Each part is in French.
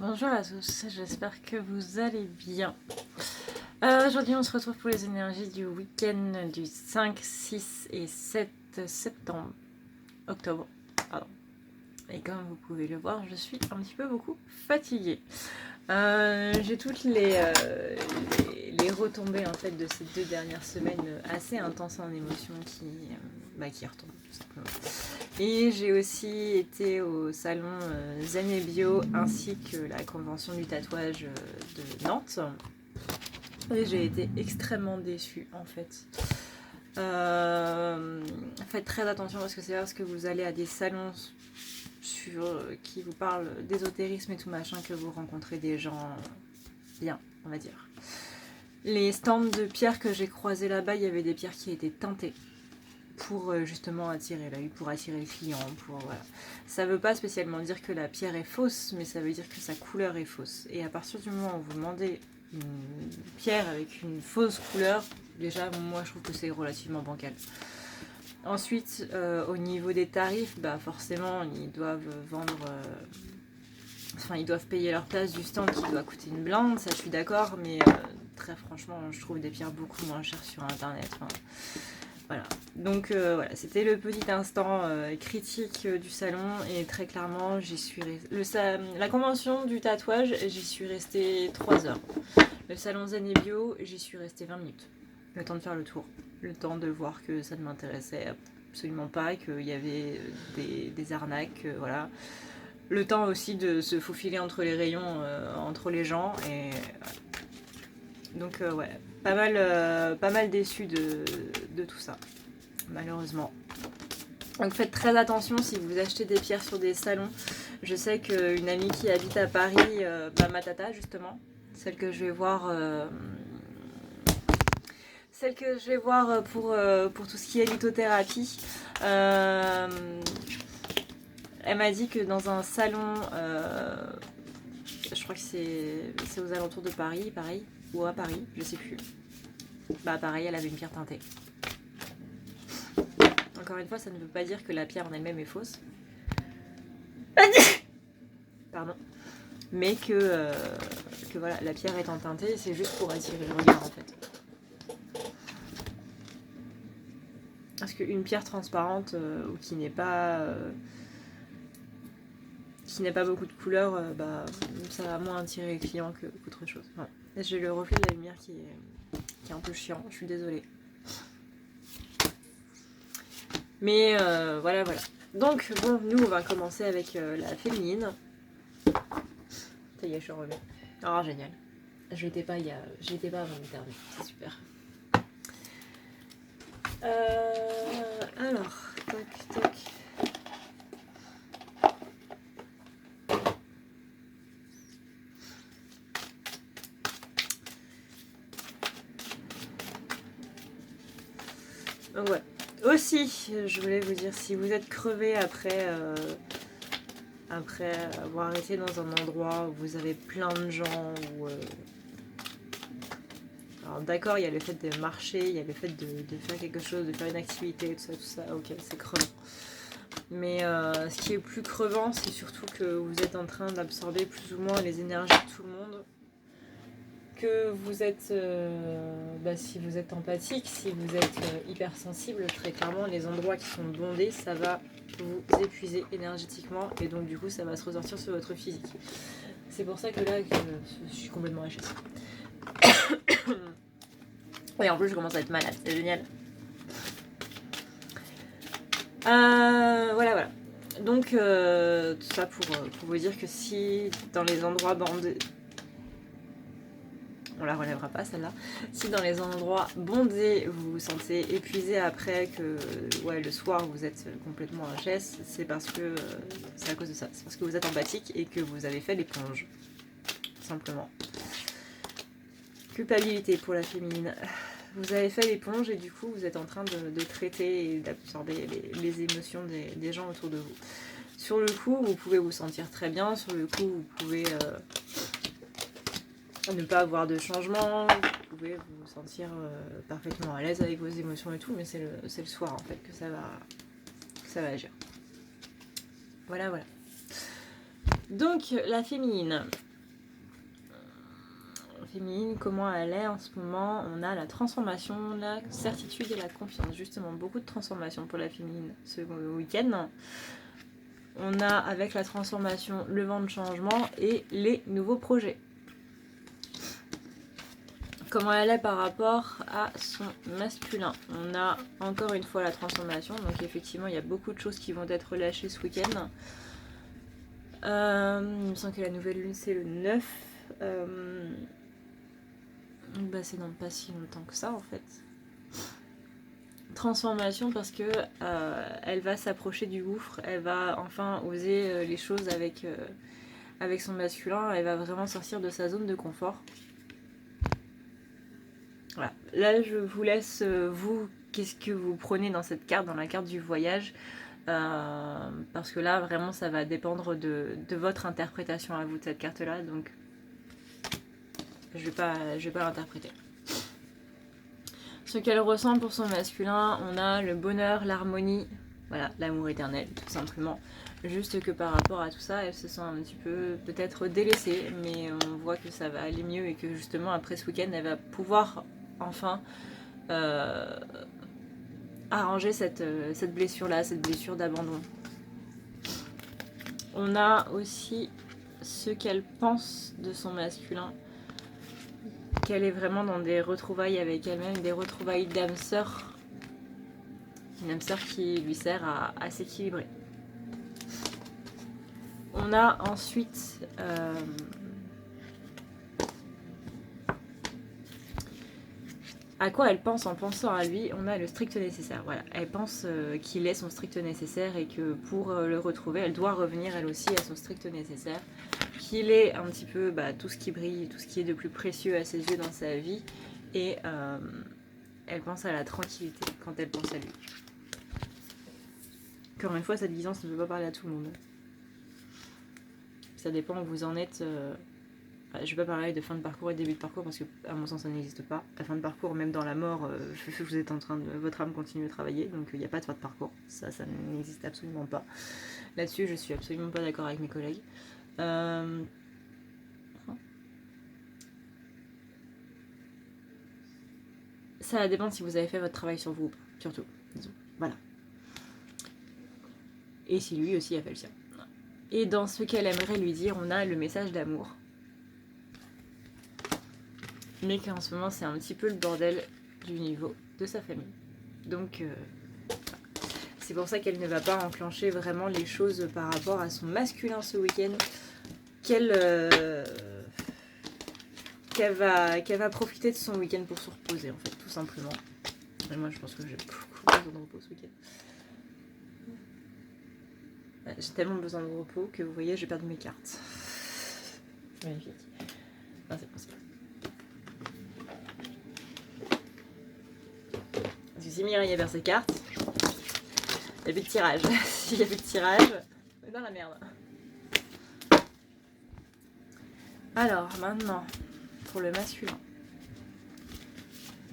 Bonjour à tous, j'espère que vous allez bien. Aujourd'hui on se retrouve pour les énergies du week-end du 5, 6 et 7 septembre. Octobre, pardon. Et comme vous pouvez le voir, je suis un petit peu beaucoup fatiguée. J'ai toutes les retombées en fait de ces 2 dernières semaines assez intenses en émotions qui retombent tout simplement. Et j'ai aussi été au salon Zen et Bio ainsi que la convention du tatouage de Nantes. Et j'ai été extrêmement déçue en fait. Faites très attention parce que c'est parce que vous allez à des salons qui vous parlent d'ésotérisme et tout machin que vous rencontrez des gens bien, on va dire. Les stands de pierres que j'ai croisés là-bas, il y avait des pierres qui étaient teintées pour justement attirer l'œil, pour attirer le client, voilà. Ça veut pas spécialement dire que la pierre est fausse, mais ça veut dire que sa couleur est fausse. Et à partir du moment où vous demandez une pierre avec une fausse couleur, déjà moi je trouve que c'est relativement bancal. Ensuite, au niveau des tarifs, forcément ils doivent vendre... ils doivent payer leur place du stand qui doit coûter une blinde, ça je suis d'accord, mais très franchement, je trouve des pierres beaucoup moins chères sur internet. Voilà. Donc voilà, c'était le petit instant critique du salon et très clairement, la convention du tatouage, j'y suis restée 3 heures. Le salon Zen et Bio, j'y suis restée 20 minutes. Le temps de faire le tour, le temps de voir que ça ne m'intéressait absolument pas, qu'il y avait des arnaques, voilà. Le temps aussi de se faufiler entre les rayons, entre les gens. Et donc ouais, pas mal déçu de tout ça, malheureusement. Donc faites très attention si vous achetez des pierres sur des salons. Je sais qu'une amie qui habite à Paris, ma tata justement, celle que je vais voir pour tout ce qui est lithothérapie, elle m'a dit que dans un salon, je crois que c'est aux alentours de Paris, pareil, ou à Paris, je sais plus. Pareil, elle avait une pierre teintée. Encore une fois, ça ne veut pas dire que la pierre en elle-même est fausse. Pardon. Mais que voilà, la pierre étant teintée, c'est juste pour attirer le regard en fait. Parce qu'une pierre transparente ou qui n'est pas beaucoup de couleurs, ça va moins attirer les clients qu'autre chose. Voilà. J'ai le reflet de la lumière qui est un peu chiant, je suis désolée. Mais voilà. Donc bon, nous on va commencer avec la féminine. Ça y est, je suis revenue. Oh génial. J'y étais pas avant l'interview, c'est super. Alors, tac. Donc ouais. Aussi, je voulais vous dire, si vous êtes crevé après avoir été dans un endroit où vous avez plein de gens, alors d'accord, il y a le fait de marcher, il y a le fait de faire quelque chose, de faire une activité, tout ça, ok, c'est crevant. Mais ce qui est plus crevant, c'est surtout que vous êtes en train d'absorber plus ou moins les énergies de tout le monde. Que vous êtes, si vous êtes empathique, si vous êtes hypersensible, très clairement, les endroits qui sont bondés, ça va vous épuiser énergétiquement et donc du coup, ça va se ressortir sur votre physique. C'est pour ça que là, je suis complètement HS. Et en plus, je commence à être malade, c'est génial. Voilà. Donc, tout ça pour vous dire que si dans les endroits bondés... On la relèvera pas celle-là. Si dans les endroits bondés vous vous sentez épuisé après que le soir vous êtes complètement HS, c'est parce que c'est à cause de ça. C'est parce que vous êtes empathique et que vous avez fait l'éponge. Tout simplement. Culpabilité pour la féminine. Vous avez fait l'éponge et du coup vous êtes en train de traiter et d'absorber les émotions des gens autour de vous. Sur le coup, vous pouvez vous sentir très bien. Sur le coup, vous pouvez... ne pas avoir de changement, vous pouvez vous sentir parfaitement à l'aise avec vos émotions et tout, mais c'est le soir en fait que ça va agir. Voilà. Donc la féminine, féminine, comment elle est en ce moment. On a la transformation, la certitude et la confiance. Justement, beaucoup de transformation pour la féminine ce week-end. On a avec la transformation le vent de changement et les nouveaux projets. Comment elle est par rapport à son masculin. On a encore une fois la transformation. Donc effectivement, il y a beaucoup de choses qui vont être lâchées ce week-end. Il me semble que la nouvelle lune, c'est le 9. Bah, c'est dans pas si longtemps que ça, en fait. Transformation parce que elle va s'approcher du gouffre. Elle va enfin oser les choses avec son masculin. Elle va vraiment sortir de sa zone de confort. Voilà. Là, je vous laisse, vous, qu'est-ce que vous prenez dans cette carte, dans la carte du voyage, parce que là, vraiment, ça va dépendre de votre interprétation à vous de cette carte-là, donc je vais pas l'interpréter. Ce qu'elle ressent pour son masculin, on a le bonheur, l'harmonie, voilà, l'amour éternel, tout simplement. Juste que par rapport à tout ça, elle se sent un petit peu peut-être délaissée, mais on voit que ça va aller mieux et que justement après ce week-end, elle va pouvoir enfin arranger cette blessure-là, cette blessure d'abandon. On a aussi ce qu'elle pense de son masculin, qu'elle est vraiment dans des retrouvailles avec elle-même, des retrouvailles d'âme sœur, une âme sœur qui lui sert à s'équilibrer. On a ensuite à quoi elle pense en pensant à lui. On a le strict nécessaire. Voilà, elle pense qu'il est son strict nécessaire et que pour le retrouver, elle doit revenir elle aussi à son strict nécessaire. Qu'il est un petit peu tout ce qui brille, tout ce qui est de plus précieux à ses yeux dans sa vie. Et elle pense à la tranquillité quand elle pense à lui. Encore une fois, cette guidance ne peut pas parler à tout le monde. Ça dépend où vous en êtes. Je ne vais pas parler de fin de parcours et début de parcours parce que, à mon sens, ça n'existe pas. La fin de parcours, même dans la mort, vous êtes en train de. Votre âme continue de travailler, donc il n'y a pas de fin de parcours. Ça n'existe absolument pas. Là-dessus, je suis absolument pas d'accord avec mes collègues. Ça va dépendre si vous avez fait votre travail sur vous, surtout. Disons. Voilà. Et si lui aussi a fait le sien. Et dans ce qu'elle aimerait lui dire, on a le message d'amour. Mais qu'en ce moment, c'est un petit peu le bordel du niveau de sa famille. Donc, c'est pour ça qu'elle ne va pas enclencher vraiment les choses par rapport à son masculin ce week-end. Qu'elle va profiter de son week-end pour se reposer, en fait, tout simplement. Et moi, je pense que j'ai beaucoup besoin de repos ce week-end. J'ai tellement besoin de repos que vous voyez, j'ai perdu mes cartes. Magnifique. Non, c'est possible. Parce que si Mireille a vers ses cartes, il n'y a plus de tirage. S'il n'y a plus de tirage, on est dans la merde. Alors, maintenant, pour le masculin.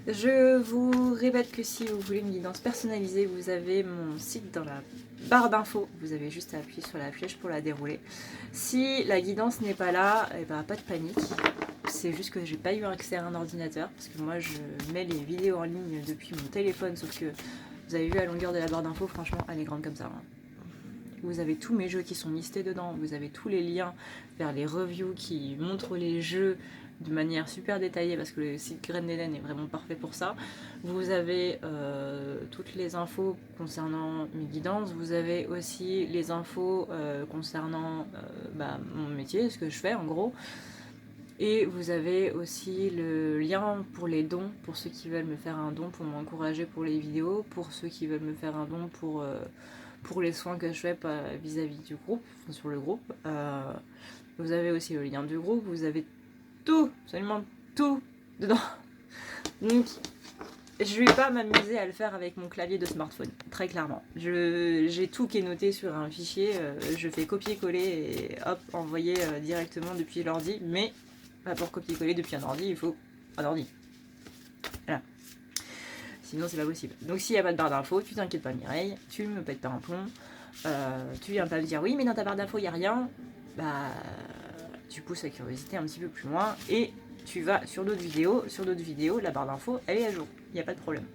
Je vous répète que si vous voulez une guidance personnalisée, vous avez mon site dans la barre d'infos. Vous avez juste à appuyer sur la flèche pour la dérouler. Si la guidance n'est pas là, eh ben, pas de panique. C'est juste que j'ai pas eu accès à un ordinateur. Parce que moi, je mets les vidéos en ligne depuis mon téléphone. Sauf que vous avez vu à longueur de la barre d'infos, franchement, elle est grande comme ça. Hein. Vous avez tous mes jeux qui sont listés dedans. Vous avez tous les liens vers les reviews qui montrent les jeux de manière super détaillée parce que le site Graines d'Eden est vraiment parfait pour ça. Vous avez toutes les infos concernant mes guidances. Vous avez aussi les infos concernant mon métier, ce que je fais en gros. Et vous avez aussi le lien pour les dons, pour ceux qui veulent me faire un don pour m'encourager pour les vidéos, pour ceux qui veulent me faire un don pour les soins que je fais vis-à-vis du groupe, sur le groupe. Vous avez aussi le lien du groupe, vous avez tout, absolument tout dedans. Donc, je vais pas m'amuser à le faire avec mon clavier de smartphone, très clairement. J'ai tout qui est noté sur un fichier, je fais copier-coller et hop, envoyer directement depuis l'ordi, mais pour copier-coller depuis un ordi, il faut un ordi. Voilà. Sinon, c'est pas possible. Donc, s'il n'y a pas de barre d'infos, tu t'inquiètes pas, Mireille, tu me pètes pas un plomb, tu viens pas me dire oui, mais dans ta barre d'infos, il n'y a rien. Bah, tu pousses la curiosité un petit peu plus loin et tu vas sur d'autres vidéos. Sur d'autres vidéos, la barre d'infos, elle est à jour. Il n'y a pas de problème.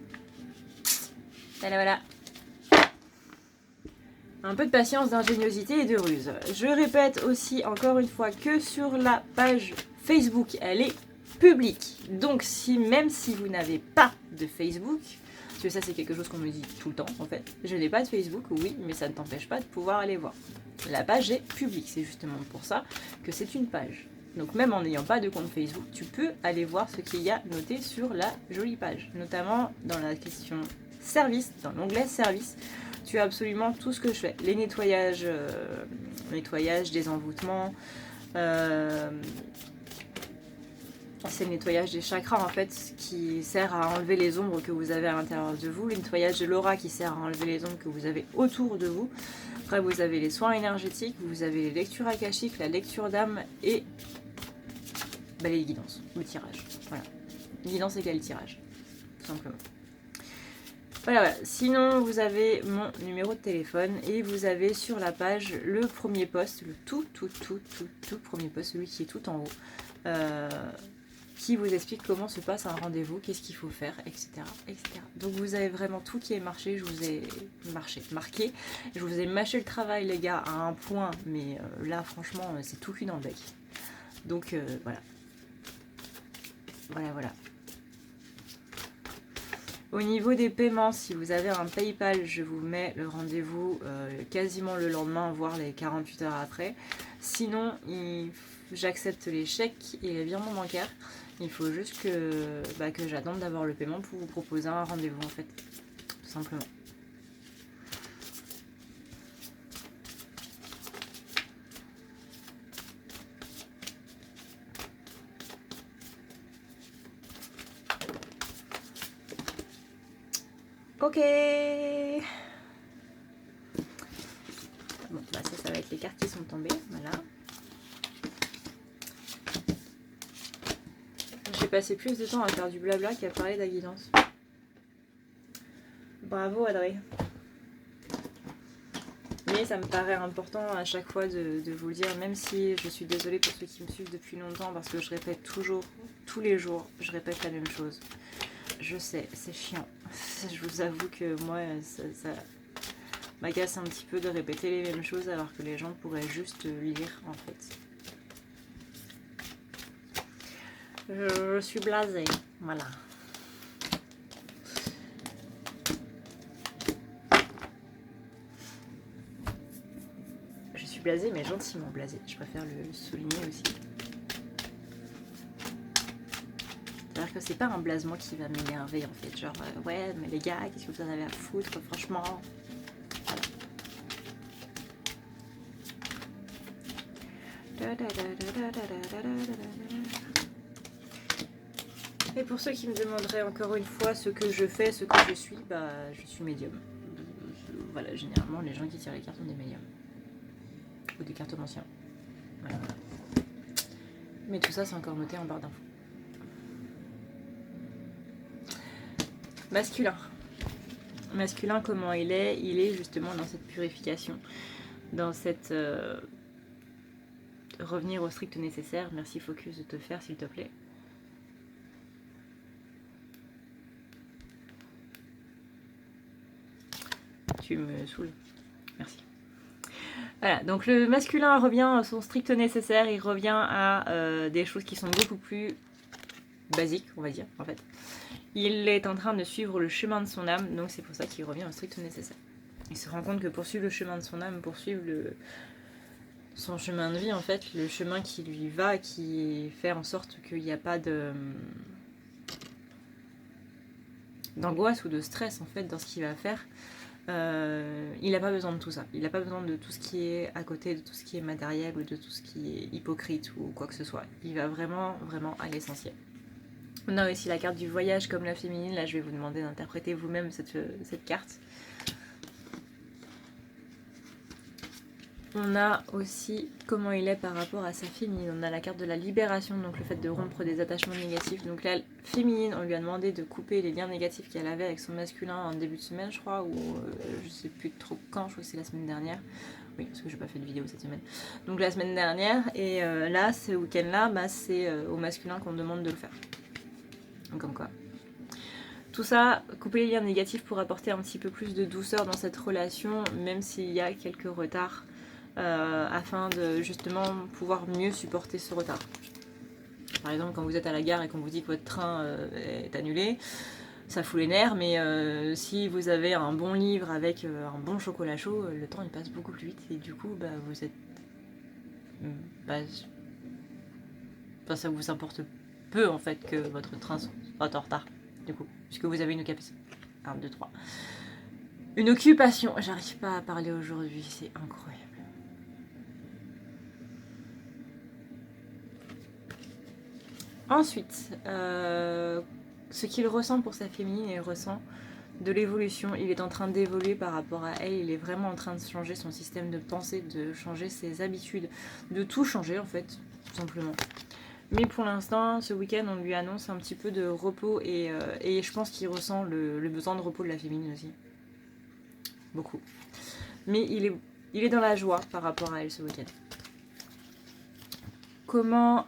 Voilà. Un peu de patience, d'ingéniosité et de ruse. Je répète aussi encore une fois que sur la page Facebook, elle est publique. Donc même si vous n'avez pas de Facebook, parce que ça c'est quelque chose qu'on me dit tout le temps en fait, je n'ai pas de Facebook, oui, mais ça ne t'empêche pas de pouvoir aller voir. La page est publique, c'est justement pour ça que c'est une page. Donc même en n'ayant pas de compte Facebook, tu peux aller voir ce qu'il y a noté sur la jolie page. Notamment dans la question service, dans l'onglet service, tu as absolument tout ce que je fais. Les nettoyages, des envoûtements, c'est le nettoyage des chakras en fait qui sert à enlever les ombres que vous avez à l'intérieur de vous, le nettoyage de l'aura qui sert à enlever les ombres que vous avez autour de vous. Après vous avez les soins énergétiques, vous avez les lectures akashiques, la lecture d'âme et les guidances, le tirage. Voilà, guidance égale tirage, tout simplement. Voilà. Sinon, vous avez mon numéro de téléphone et vous avez sur la page le premier post, le tout premier post, celui qui est tout en haut, qui vous explique comment se passe un rendez-vous, qu'est-ce qu'il faut faire, etc., etc. Donc vous avez vraiment tout qui est marqué, je vous ai marqué, je vous ai mâché le travail les gars à un point, mais là franchement c'est tout cuit dans le bec. Donc voilà. Au niveau des paiements, si vous avez un PayPal, je vous mets le rendez-vous quasiment le lendemain, voire les 48 heures après. Sinon, j'accepte les chèques et les virements bancaires. Il faut juste que j'attende d'avoir le paiement pour vous proposer un rendez-vous en fait, tout simplement. Ok. Bon, ça va être les cartes qui sont tombées, voilà. J'ai passé plus de temps à faire du blabla qu'à parler de la guidance. Bravo Adré. Mais ça me paraît important à chaque fois de vous le dire, même si je suis désolée pour ceux qui me suivent depuis longtemps, parce que je répète toujours, tous les jours, je répète la même chose. Je sais, c'est chiant. Je vous avoue que moi, ça m'agace un petit peu de répéter les mêmes choses alors que les gens pourraient juste lire en fait. Je suis blasée, voilà. Je suis blasée, mais gentiment blasée. Je préfère le souligner aussi. C'est-à-dire que c'est pas un blasement qui va m'énerver en fait. Genre, ouais, mais les gars, qu'est-ce que vous en avez à foutre, franchement. Voilà. Et pour ceux qui me demanderaient encore une fois ce que je fais, ce que je suis médium. Voilà, généralement les gens qui tirent les cartes sont des médiums. Ou des cartomanciens. Voilà. Mais tout ça c'est encore noté en barre d'infos. Masculin. Masculin, comment il est? Il est justement dans cette purification, dans cette revenir au strict nécessaire. Merci Focus de te faire s'il te plaît. Tu me saoules. Merci. Voilà, donc le masculin revient à son strict nécessaire, il revient à des choses qui sont beaucoup plus basiques, on va dire, en fait. Il est en train de suivre le chemin de son âme, donc c'est pour ça qu'il revient au strict nécessaire. Il se rend compte que pour suivre le chemin de son âme, pour suivre son chemin de vie, en fait, le chemin qui lui va, qui fait en sorte qu'il n'y a pas d'angoisse ou de stress, en fait, dans ce qu'il va faire, il n'a pas besoin de tout ça. Il n'a pas besoin de tout ce qui est à côté, de tout ce qui est matériel ou de tout ce qui est hypocrite ou quoi que ce soit. Il va vraiment, vraiment à l'essentiel. On a aussi la carte du voyage comme la féminine. Là, je vais vous demander d'interpréter vous-même cette carte. On a aussi comment il est par rapport à sa féminine. On a la carte de la libération, donc le fait de rompre des attachements négatifs. Donc la féminine, on lui a demandé de couper les liens négatifs qu'elle avait avec son masculin en début de semaine, je crois, ou je sais plus trop quand, je crois que c'est la semaine dernière. Oui, parce que j'ai pas fait de vidéo cette semaine. Donc la semaine dernière, et là, ce week-end-là, bah, c'est au masculin qu'on demande de le faire. Donc comme quoi. Tout ça, couper les liens négatifs pour apporter un petit peu plus de douceur dans cette relation, même s'il y a quelques retards. Afin de justement pouvoir mieux supporter ce retard. Par exemple, quand vous êtes à la gare et qu'on vous dit que votre train est annulé, ça fout les nerfs, mais si vous avez un bon livre avec un bon chocolat chaud, le temps il passe beaucoup plus vite et du coup bah, vous êtes... ça vous importe peu en fait que votre train soit en retard, du coup, puisque vous avez une capacité. 1, 2, 3. Une occupation, j'arrive pas à parler aujourd'hui, c'est incroyable. Ensuite, ce qu'il ressent pour sa féminine, il ressent de l'évolution. Il est en train d'évoluer par rapport à elle. Il est vraiment en train de changer son système de pensée, de changer ses habitudes, de tout changer en fait, tout simplement. Mais pour l'instant, ce week-end, on lui annonce un petit peu de repos et je pense qu'il ressent le besoin de repos de la féminine aussi. Beaucoup. Mais il est dans la joie par rapport à elle ce week-end. Comment...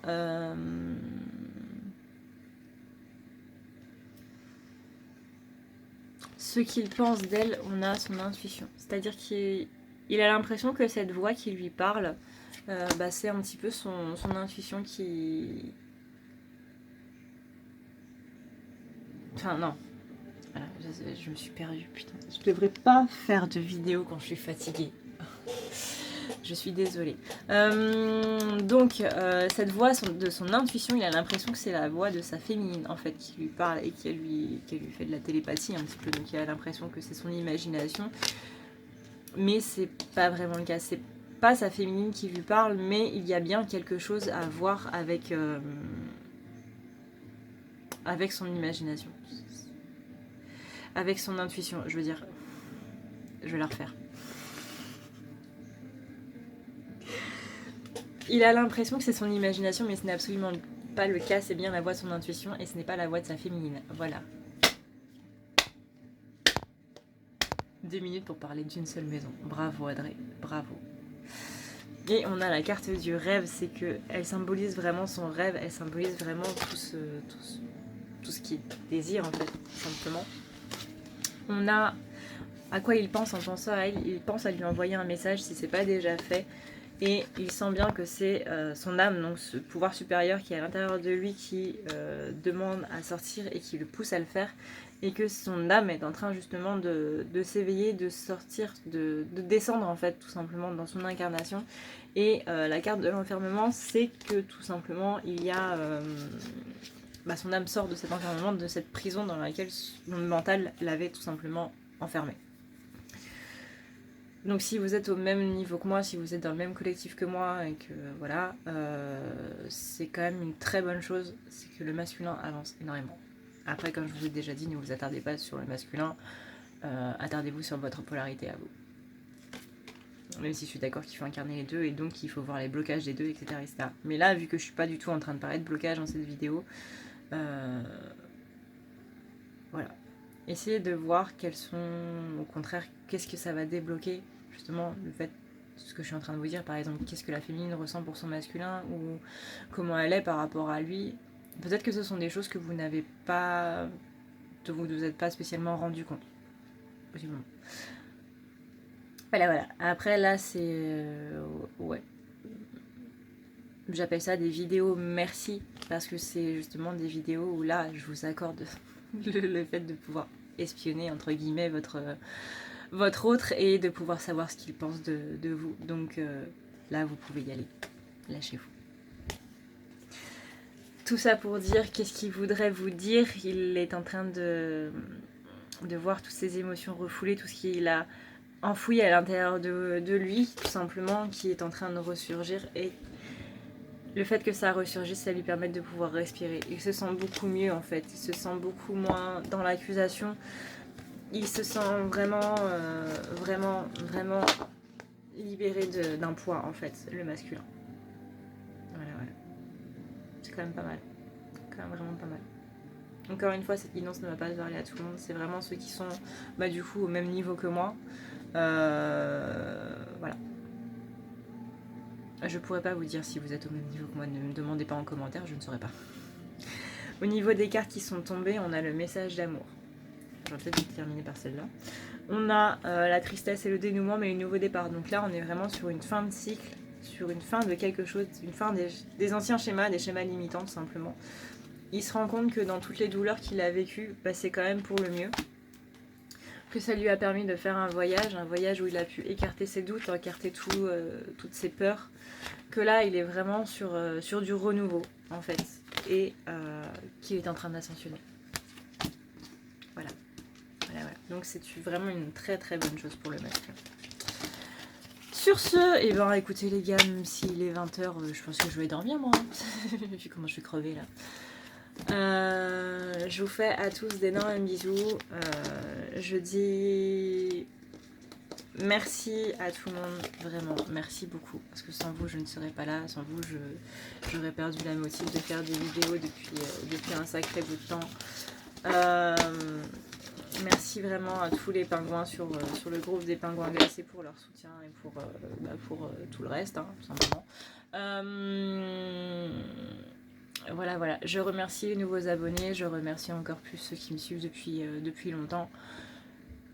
ce qu'il pense d'elle, on a son intuition. C'est-à-dire qu'il a l'impression que cette voix qui lui parle, bah, c'est un petit peu son intuition qui... Enfin, non. Voilà, je me suis perdue, putain. Je devrais pas faire de vidéo quand je suis fatiguée. Je suis désolée. Donc, cette voix de son intuition, il a l'impression que c'est la voix de sa féminine, en fait, qui lui parle et qui lui fait de la télépathie un petit peu. Donc, il a l'impression que c'est son imagination. Mais c'est pas vraiment le cas. C'est pas sa féminine qui lui parle, mais il y a bien quelque chose à voir avec son imagination. Avec son intuition, je veux dire. Je vais la refaire. Il a l'impression que c'est son imagination, mais ce n'est absolument pas le cas. C'est bien la voix de son intuition et ce n'est pas la voix de sa féminine. Voilà. 2 minutes pour parler d'une seule maison. Bravo Audrey, bravo. Et on a la carte du rêve, c'est que elle symbolise vraiment son rêve, elle symbolise vraiment tout ce qu'il désire en fait, simplement. On a à quoi il pense en pensant à elle, il pense à lui envoyer un message si c'est pas déjà fait. Et il sent bien que c'est son âme, donc ce pouvoir supérieur qui est à l'intérieur de lui qui demande à sortir et qui le pousse à le faire. Et que son âme est en train justement de s'éveiller, de sortir, de descendre en fait tout simplement dans son incarnation. Et la carte de l'enfermement, c'est que tout simplement il y a... son âme sort de cet enfermement, de cette prison dans laquelle son mental l'avait tout simplement enfermé. Donc si vous êtes au même niveau que moi, si vous êtes dans le même collectif que moi, et que voilà, c'est quand même une très bonne chose, c'est que le masculin avance énormément. Après, comme je vous ai déjà dit, ne vous attardez pas sur le masculin, attardez-vous sur votre polarité à vous. Même si je suis d'accord qu'il faut incarner les deux, et donc il faut voir les blocages des deux, etc. etc. Mais là, vu que je suis pas du tout en train de parler de blocage dans cette vidéo, voilà. Essayez de voir quels sont, au contraire, qu'est-ce que ça va débloquer, justement, le fait, ce que je suis en train de vous dire, par exemple, qu'est-ce que la féminine ressent pour son masculin, ou comment elle est par rapport à lui. Peut-être que ce sont des choses que vous n'avez pas, dont vous ne vous êtes pas spécialement rendu compte. Possiblement. Voilà. Après, là, c'est... ouais. J'appelle ça des vidéos merci, parce que c'est justement des vidéos où là, je vous accorde le fait de pouvoir espionner, entre guillemets, votre autre et de pouvoir savoir ce qu'il pense de vous. Donc là, vous pouvez y aller. Lâchez-vous. Tout ça pour dire qu'est-ce qu'il voudrait vous dire. Il est en train de voir toutes ces émotions refoulées, tout ce qu'il a enfoui à l'intérieur de lui, tout simplement, qui est en train de ressurgir. Et le fait que ça ressurgisse, ça lui permet de pouvoir respirer. Il se sent beaucoup mieux en fait. Il se sent beaucoup moins dans l'accusation. Il se sent vraiment libéré d'un poids en fait, le masculin. Voilà, voilà. C'est quand même pas mal. Quand même vraiment pas mal. Encore une fois, cette guidance ne va pas parler à tout le monde. C'est vraiment ceux qui sont du coup au même niveau que moi. Voilà. Je pourrais pas vous dire si vous êtes au même niveau que moi. Ne me demandez pas en commentaire, je ne saurais pas. Au niveau des cartes qui sont tombées, on a le message d'amour. Je vais peut-être terminer par celle-là. On a la tristesse et le dénouement, mais le nouveau départ. Donc là, on est vraiment sur une fin de cycle, sur une fin de quelque chose, une fin des anciens schémas, des schémas limitants tout simplement. Il se rend compte que dans toutes les douleurs qu'il a vécues, c'est quand même pour le mieux. Que ça lui a permis de faire un voyage où il a pu écarter ses doutes, écarter toutes ses peurs. Que là, il est vraiment sur du renouveau, en fait, et qu'il est en train d'ascensionner. Voilà. Donc c'est vraiment une très très bonne chose pour le masculin. Sur ce, écoutez les gars, même s'il est 20h, je pense que je vais dormir moi. Vu comment je suis crevée là. Je vous fais à tous d'énormes bisous. Je dis merci à tout le monde, vraiment, merci beaucoup. Parce que sans vous, je ne serais pas là. Sans vous, j'aurais perdu la motive de faire des vidéos depuis un sacré bout de temps. Merci vraiment à tous les pingouins sur le groupe des pingouins glacés pour leur soutien et pour tout le reste, hein, tout simplement. Voilà. Je remercie les nouveaux abonnés, je remercie encore plus ceux qui me suivent depuis longtemps.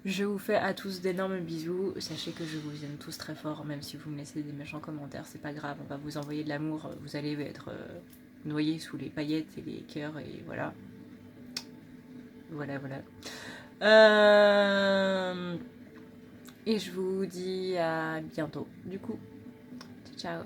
Je vous fais à tous d'énormes bisous. Sachez que je vous aime tous très fort, même si vous me laissez des méchants commentaires, c'est pas grave, on va vous envoyer de l'amour, vous allez être noyés sous les paillettes et les cœurs, et voilà. Voilà. Et je vous dis à bientôt, du coup. Ciao.